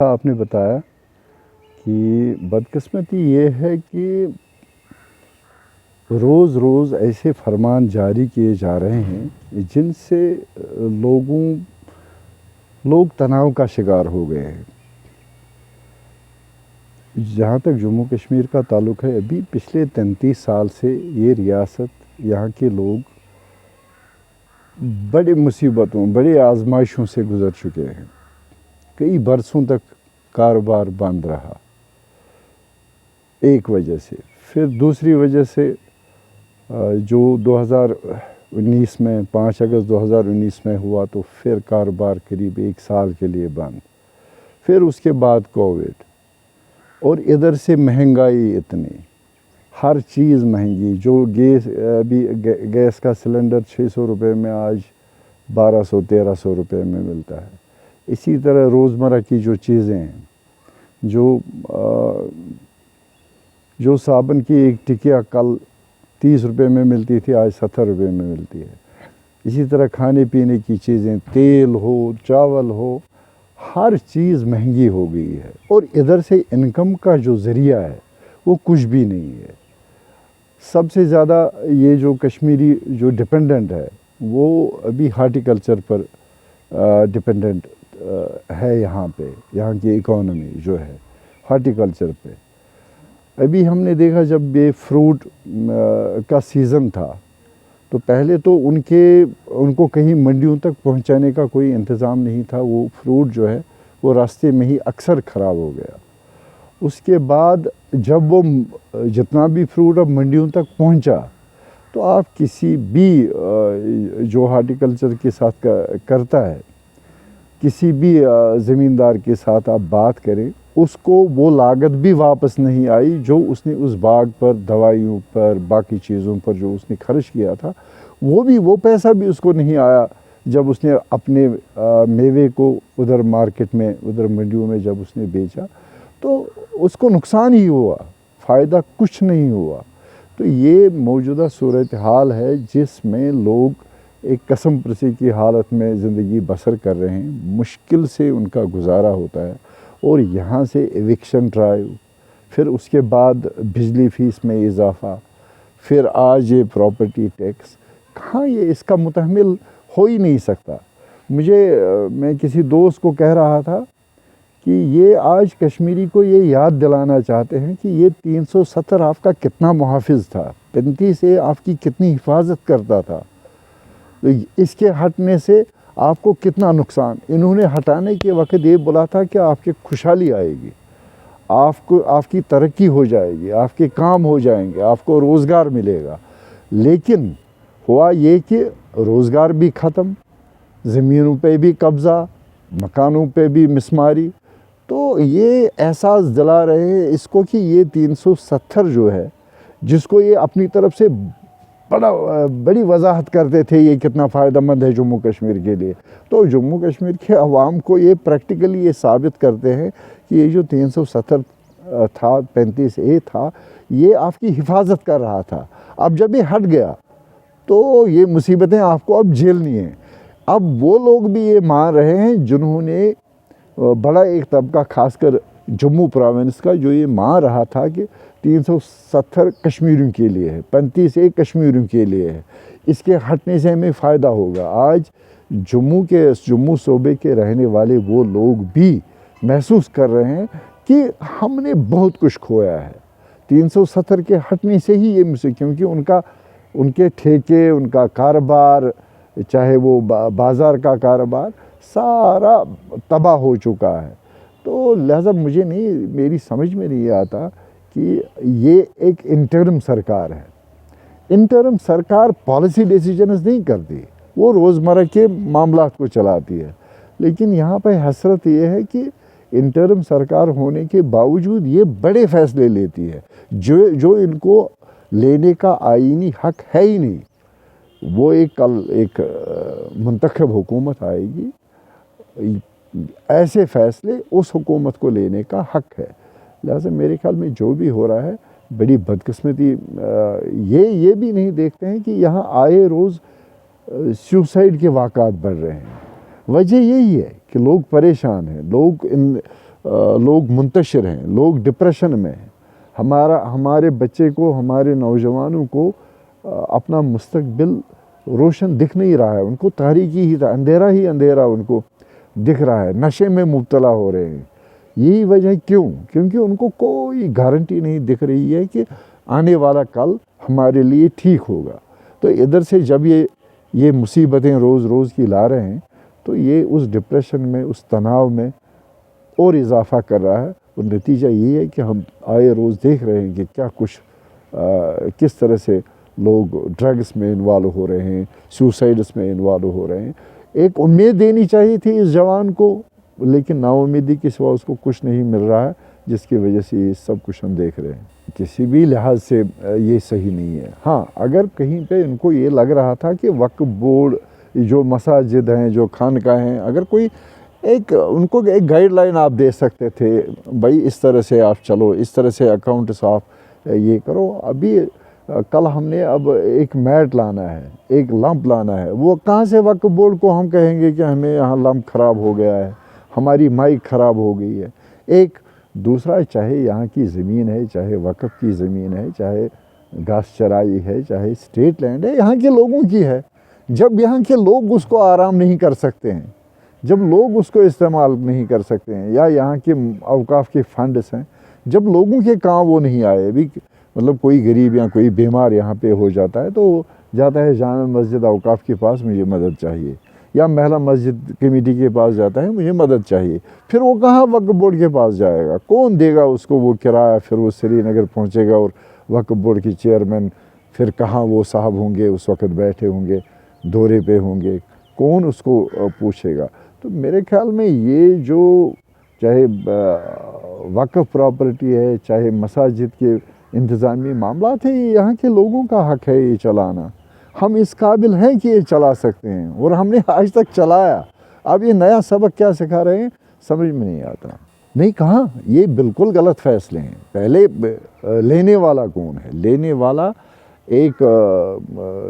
آپ نے بتایا کہ بدقسمتی یہ ہے کہ روز روز ایسے فرمان جاری کیے جا رہے ہیں جن سے لوگ تناؤ کا شکار ہو گئے ہیں۔ جہاں تک جموں کشمیر کا تعلق ہے، ابھی پچھلے 33 سال سے یہ ریاست، یہاں کے لوگ بڑے مصیبتوں، بڑے آزمائشوں سے گزر چکے ہیں۔ کئی برسوں تک کاروبار بند رہا ایک وجہ سے، پھر دوسری وجہ سے جو 2019 میں 5 اگست 2019 میں ہوا تو پھر کاروبار قریب 1 سال کے لیے بند، پھر اس کے بعد کووڈ، اور ادھر سے مہنگائی اتنی، ہر چیز مہنگی، جو گیس کا سلنڈر 600 روپے میں آج 1200-1300 روپے میں ملتا ہے۔ اسی طرح روزمرہ کی جو چیزیں ہیں، جو صابن کی ایک ٹکیا کل 30 روپے میں ملتی تھی، آج 70 روپے میں ملتی ہے۔ اسی طرح کھانے پینے کی چیزیں، تیل ہو، چاول ہو، ہر چیز مہنگی ہو گئی ہے، اور ادھر سے انکم کا جو ذریعہ ہے وہ کچھ بھی نہیں ہے۔ سب سے زیادہ یہ جو کشمیری جو ڈپینڈنٹ ہے وہ ابھی ہارٹیکلچر پر ڈپینڈنٹ ہے، یہاں کی اکانومی جو ہے ہارٹیکلچر پہ۔ ابھی ہم نے دیکھا جب یہ فروٹ کا سیزن تھا تو پہلے تو ان کو کہیں منڈیوں تک پہنچانے کا کوئی انتظام نہیں تھا، وہ فروٹ جو ہے وہ راستے میں ہی اکثر خراب ہو گیا۔ اس کے بعد جب وہ جتنا بھی فروٹ اب منڈیوں تک پہنچا تو آپ کسی بھی جو ہارٹیکلچر کے ساتھ کرتا ہے، کسی بھی زمیندار کے ساتھ آپ بات کریں، اس کو وہ لاگت بھی واپس نہیں آئی جو اس نے اس باغ پر، دوائیوں پر، باقی چیزوں پر جو اس نے خرچ کیا تھا، وہ پیسہ بھی اس کو نہیں آیا جب اس نے اپنے میوے کو ادھر مارکیٹ میں، ادھر منڈیوں میں جب اس نے بیچا تو اس کو نقصان ہی ہوا، فائدہ کچھ نہیں ہوا۔ تو یہ موجودہ صورتحال ہے جس میں لوگ ایک قسم پرسی کی حالت میں زندگی بسر کر رہے ہیں، مشکل سے ان کا گزارا ہوتا ہے، اور یہاں سے ایوکشن ڈرائیو، پھر اس کے بعد بجلی فیس میں اضافہ، پھر آج یہ پراپرٹی ٹیکس، کہاں یہ اس کا متحمل ہو ہی نہیں سکتا۔ میں کسی دوست کو کہہ رہا تھا کہ یہ آج کشمیری کو یہ یاد دلانا چاہتے ہیں کہ یہ 370 آپ کا کتنا محافظ تھا، 35 سے آپ کی کتنی حفاظت کرتا تھا، تو اس کے ہٹنے سے آپ کو کتنا نقصان۔ انہوں نے ہٹانے کے وقت یہ بولا تھا کہ آپ کی خوشحالی آئے گی، آپ کی ترقی ہو جائے گی، آپ کے کام ہو جائیں گے، آپ کو روزگار ملے گا، لیکن ہوا یہ کہ روزگار بھی ختم، زمینوں پہ بھی قبضہ، مکانوں پہ بھی مسماری۔ تو یہ احساس دلا رہے ہیں اس کو کہ یہ 370 جو ہے، جس کو یہ اپنی طرف سے بڑی وضاحت کرتے تھے یہ کتنا فائدہ مند ہے جموں کشمیر کے لیے، تو جموں کشمیر کے عوام کو یہ پریکٹیکلی یہ ثابت کرتے ہیں کہ یہ جو 370 تھا، 35A تھا، یہ آپ کی حفاظت کر رہا تھا۔ اب جب یہ ہٹ گیا تو یہ مصیبتیں آپ کو اب جھیلنی ہیں۔ اب وہ لوگ بھی یہ مان رہے ہیں جنہوں نے بڑا ایک طبقہ، خاص کر جموں پروونس کا، جو یہ مان رہا تھا کہ 370 کشمیریوں کے لیے ہے، 35A کشمیریوں کے لیے ہے، اس کے ہٹنے سے ہمیں فائدہ ہوگا۔ آج جموں صوبے کے رہنے والے وہ لوگ بھی محسوس کر رہے ہیں کہ ہم نے بہت کچھ کھویا ہے 370 کے ہٹنے سے ہی، کیونکہ ان کے ٹھیکے، ان کا کاروبار، چاہے وہ بازار کا کاروبار، سارا تباہ ہو چکا ہے۔ تو لہٰذا میری سمجھ میں نہیں آتا کہ یہ ایک انٹرم سرکار ہے۔ انٹرم سرکار پالیسی ڈیسیجنز نہیں کرتی، وہ روزمرہ کے معاملات کو چلاتی ہے، لیکن یہاں پہ حسرت یہ ہے کہ انٹرم سرکار ہونے کے باوجود یہ بڑے فیصلے لیتی ہے جو ان کو لینے کا آئینی حق ہے ہی نہیں۔ وہ کل ایک منتخب حکومت آئے گی، ایسے فیصلے اس حکومت کو لینے کا حق ہے۔ لہٰذا میرے خیال میں جو بھی ہو رہا ہے بڑی بدقسمتی، یہ بھی نہیں دیکھتے ہیں کہ یہاں آئے روز سیوسائڈ کے واقعات بڑھ رہے ہیں۔ وجہ یہی ہے کہ لوگ پریشان ہیں، لوگ لوگ منتشر ہیں، لوگ ڈپریشن میں ہیں. ہمارے بچے کو، ہمارے نوجوانوں کو اپنا مستقبل روشن دکھ نہیں رہا ہے. ان کو تاریکی ہی اندھیرا ہی اندھیرا ان کو دکھ رہا ہے. نشے میں مبتلا ہو رہے ہیں. یہی وجہ کیوں؟ کیونکہ ان کو کوئی گارنٹی نہیں دکھ رہی ہے کہ آنے والا کل ہمارے لیے ٹھیک ہوگا. تو ادھر سے جب یہ مصیبتیں روز روز کی لا رہے ہیں تو یہ اس ڈپریشن میں، اس تناؤ میں اور اضافہ کر رہا ہے. اور نتیجہ یہ ہے کہ ہم آئے روز دیکھ رہے ہیں کہ کس طرح سے لوگ ڈرگس میں انوالو ہو رہے ہیں، سوسائڈس میں انوالو ہو رہے ہیں. ایک امید دینی چاہیے تھی اس جوان کو، لیکن نا امیدی کے سوا اس کو کچھ نہیں مل رہا ہے، جس کی وجہ سے یہ سب کچھ ہم دیکھ رہے ہیں. کسی بھی لحاظ سے یہ صحیح نہیں ہے. ہاں، اگر کہیں پہ ان کو یہ لگ رہا تھا کہ وقف بورڈ، جو مساجد ہیں، جو خانقاہ ہیں، اگر کوئی ان کو ایک گائیڈ لائن آپ دے سکتے تھے، بھائی اس طرح سے آپ چلو، اس طرح سے اکاؤنٹس آپ یہ کرو. ابھی کل ہم نے اب ایک میٹ لانا ہے، ایک لمپ لانا ہے. وہ کہاں سے وقف بورڈ کو ہم کہیں گے کہ ہمیں یہاں لمپ خراب ہو گیا ہے، ہماری مائک خراب ہو گئی ہے. ایک دوسرا، چاہے یہاں کی زمین ہے، چاہے وقف کی زمین ہے، چاہے گھاس چرائی ہے، چاہے اسٹیٹ لینڈ ہے، یہاں کے لوگوں کی ہے. جب یہاں کے لوگ اس کو آرام نہیں کر سکتے ہیں، جب لوگ اس کو استعمال نہیں کر سکتے ہیں، یا یہاں کے اوقاف کے فنڈس ہیں، جب لوگوں کے کام وہ نہیں آئے. بھی مطلب کوئی غریب یا کوئی بیمار یہاں پہ ہو جاتا ہے تو وہ جاتا ہے جامع مسجد اوقاف کے پاس، مجھے مدد چاہیے، یا محلہ مسجد کمیٹی کے پاس جاتا ہے، مجھے مدد چاہیے. پھر وہ کہاں وقف بورڈ کے پاس جائے گا؟ کون دے گا اس کو وہ کرایہ؟ پھر وہ سری نگر پہنچے گا اور وقف بورڈ کے چیئرمین پھر کہاں وہ صاحب ہوں گے، اس وقت بیٹھے ہوں گے، دورے پہ ہوں گے، کون اس کو پوچھے گا؟ تو میرے خیال میں یہ جو چاہے وقف پراپرٹی ہے، چاہے مساجد کے انتظامی معاملات ہیں، یہ یہاں کے لوگوں کا حق ہے یہ چلانا. ہم اس قابل ہیں کہ یہ چلا سکتے ہیں، اور ہم نے آج تک چلایا. اب یہ نیا سبق کیا سکھا رہے ہیں سمجھ میں نہیں آتا. نہیں، کہاں، یہ بالکل غلط فیصلے ہیں. پہلے لینے والا کون ہے؟ لینے والا ایک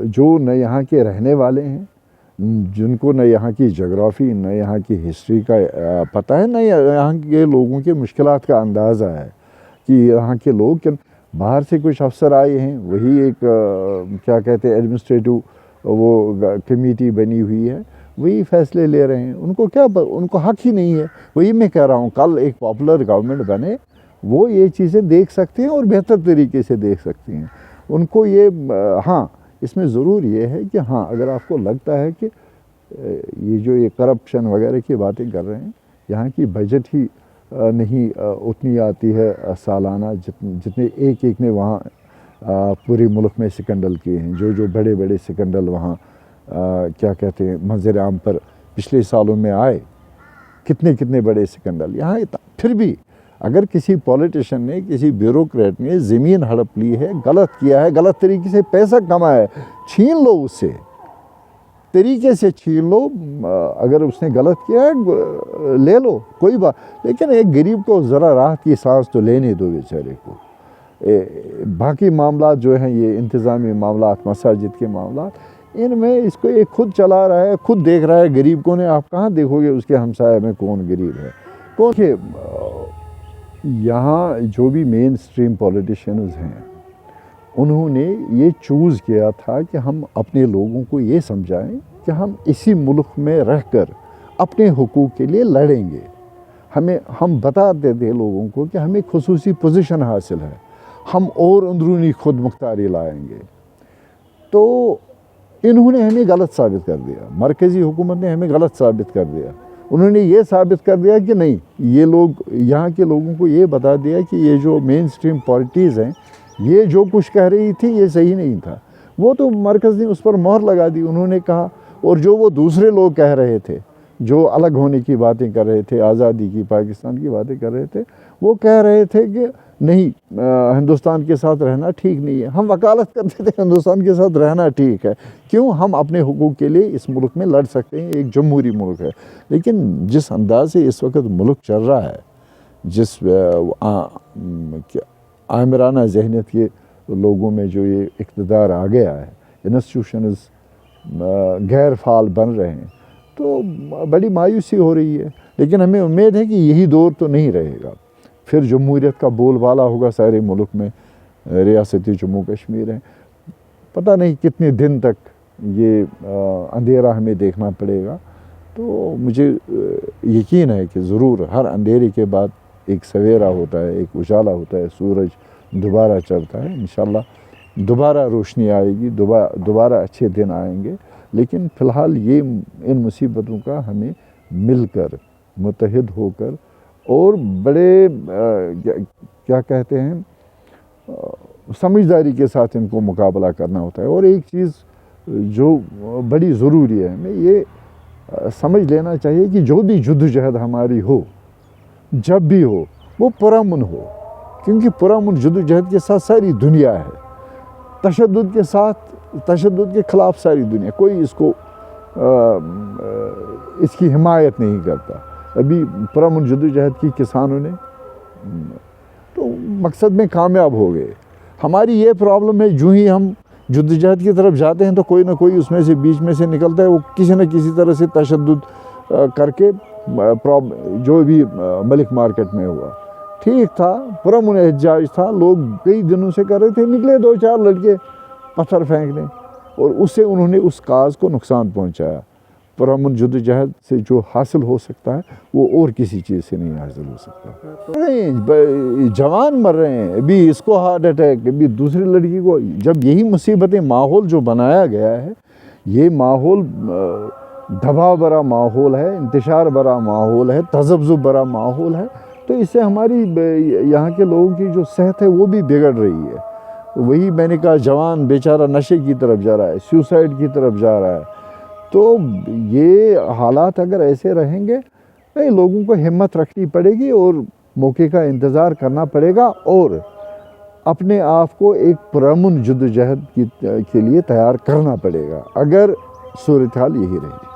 جو نہ یہاں کے رہنے والے ہیں، جن کو نہ یہاں کی جغرافی، نہ یہاں کی ہسٹری کا پتہ ہے، نہ یہاں کے لوگوں کے مشکلات کا اندازہ ہے کہ یہاں کے لوگ باہر سے کچھ افسر آئے ہیں، وہی ایک کیا کہتے ہیں ایڈمنسٹریٹو وہ کمیٹی بنی ہوئی ہے، وہی فیصلے لے رہے ہیں. ان کو حق ہی نہیں ہے. وہی میں کہہ رہا ہوں، کل ایک پاپولر گورنمنٹ بنے، وہ یہ چیزیں دیکھ سکتے ہیں اور بہتر طریقے سے دیکھ سکتے ہیں. ان کو یہ ہاں، اس میں ضرور یہ ہے کہ ہاں، اگر آپ کو لگتا ہے کہ یہ جو یہ کرپشن وغیرہ کی باتیں کر رہے ہیں، یہاں کی بجٹ ہی نہیں اتنی آتی ہے سالانہ جتنے ایک نے وہاں پورے ملک میں سکنڈل کیے ہیں. جو بڑے بڑے سکنڈل وہاں کیا کہتے ہیں منظر عام پر پچھلے سالوں میں آئے، کتنے بڑے سکنڈل یہاں. پھر بھی اگر کسی پولیٹیشن نے، کسی بیوروکریٹ نے زمین ہڑپ لی ہے، غلط کیا ہے، غلط طریقے سے پیسہ کمایا ہے، چھین لو اس سے، طریقے سے چھین لو. اگر اس نے غلط کیا ہے لے لو، کوئی بات. لیکن ایک غریب کو ذرا راحت کی سانس تو لینے دو بیچارے کو. باقی معاملات جو ہیں، یہ انتظامی معاملات، مساجد کے معاملات، ان میں اس کو ایک خود چلا رہا ہے، خود دیکھ رہا ہے. غریب کو نے آپ کہاں دیکھو گے اس کے ہمسائے میں کون غریب ہے؟ کہ یہاں جو بھی مین سٹریم پولیٹیشنز ہیں، انہوں نے یہ چوز کیا تھا کہ ہم اپنے لوگوں کو یہ سمجھائیں کہ ہم اسی ملک میں رہ کر اپنے حقوق کے لیے لڑیں گے. ہم بتاتے تھے لوگوں کو کہ ہمیں خصوصی پوزیشن حاصل ہے، ہم اور اندرونی خود مختاری لائیں گے. تو انہوں نے ہمیں غلط ثابت کر دیا، مرکزی حکومت نے ہمیں غلط ثابت کر دیا. انہوں نے یہ ثابت کر دیا کہ نہیں، یہ لوگ یہاں کے لوگوں کو یہ بتا دیا کہ یہ جو مین سٹریم پارٹیز ہیں، یہ جو کچھ کہہ رہی تھی یہ صحیح نہیں تھا. وہ تو مرکز نے اس پر مہر لگا دی. انہوں نے کہا، اور جو وہ دوسرے لوگ کہہ رہے تھے، جو الگ ہونے کی باتیں کر رہے تھے، آزادی کی، پاکستان کی باتیں کر رہے تھے، وہ کہہ رہے تھے کہ نہیں، ہندوستان کے ساتھ رہنا ٹھیک نہیں ہے. ہم وکالت کرتے تھے ہندوستان کے ساتھ رہنا ٹھیک ہے. کیوں؟ ہم اپنے حقوق کے لیے اس ملک میں لڑ سکتے ہیں، ایک جمہوری ملک ہے. لیکن جس انداز سے اس وقت ملک چل رہا ہے، جس آمرانہ ذہنیت کے لوگوں میں جو یہ اقتدار آ گیا ہے، انسٹیٹیوشنز غیر فعال بن رہے ہیں، تو بڑی مایوسی ہو رہی ہے. لیکن ہمیں امید ہے کہ یہی دور تو نہیں رہے گا، پھر جمہوریت کا بول بالا ہوگا سارے ملک میں، ریاستی جموں کشمیر ہے، پتہ نہیں کتنے دن تک یہ اندھیرا ہمیں دیکھنا پڑے گا۔ تو مجھے یقین ہے کہ ضرور ہر اندھیرے کے بعد ایک سویرا ہوتا ہے، ایک اجالا ہوتا ہے، سورج دوبارہ چڑھتا ہے، انشاءاللہ دوبارہ روشنی آئے گی، دوبارہ اچھے دن آئیں گے۔ لیکن فی الحال یہ ان مصیبتوں کا ہمیں مل کر، متحد ہو کر اور بڑے کیا کہتے ہیں سمجھداری کے ساتھ ان کو مقابلہ کرنا ہوتا ہے۔ اور ایک چیز جو بڑی ضروری ہے، ہمیں یہ سمجھ لینا چاہیے کہ جو بھی جدوجہد ہماری ہو، جب بھی ہو، وہ پرامن ہو، کیونکہ پرامن جدوجہد کے ساتھ ساری دنیا ہے، تشدد کے خلاف ساری دنیا، کوئی اس کی حمایت نہیں کرتا۔ ابھی پرامن جدوجہد کی کسانوں نے تو مقصد میں کامیاب ہو گئے۔ ہماری یہ پرابلم ہے، جو ہی ہم جدوجہد کی طرف جاتے ہیں تو کوئی نہ کوئی اس میں سے بیچ میں سے نکلتا ہے، وہ کسی نہ کسی طرح سے تشدد کر کے جو بھی ملک مارکیٹ میں ہوا ٹھیک تھا، پرامن احتجاج تھا، لوگ کئی دنوں سے کر رہے تھے، نکلے 2-4 لڑکے پتھر پھینکنے، اور اس سے انہوں نے اس کاز کو نقصان پہنچایا۔ پرامن جدوجہد سے جو حاصل ہو سکتا ہے وہ اور کسی چیز سے نہیں حاصل ہو سکتا۔ نہیں، جوان مر رہے ہیں، ابھی اس کو ہارٹ اٹیک، ابھی دوسری لڑکی کو، جب یہی مصیبتیں، ماحول جو بنایا گیا ہے، یہ ماحول دباؤ بھرا ماحول ہے، انتشار بھرا ماحول ہے، تذبذب بھرا ماحول ہے، تو اس سے ہماری یہاں کے لوگوں کی جو صحت ہے وہ بھی بگڑ رہی ہے۔ وہی میں نے کہا، جوان بیچارہ نشے کی طرف جا رہا ہے، سیوسائڈ کی طرف جا رہا ہے۔ تو یہ حالات اگر ایسے رہیں گے، لوگوں کو ہمت رکھنی پڑے گی اور موقع کا انتظار کرنا پڑے گا، اور اپنے آپ کو ایک پرامن جدوجہد کے لیے تیار کرنا پڑے گا، اگر صورتحال یہی رہے۔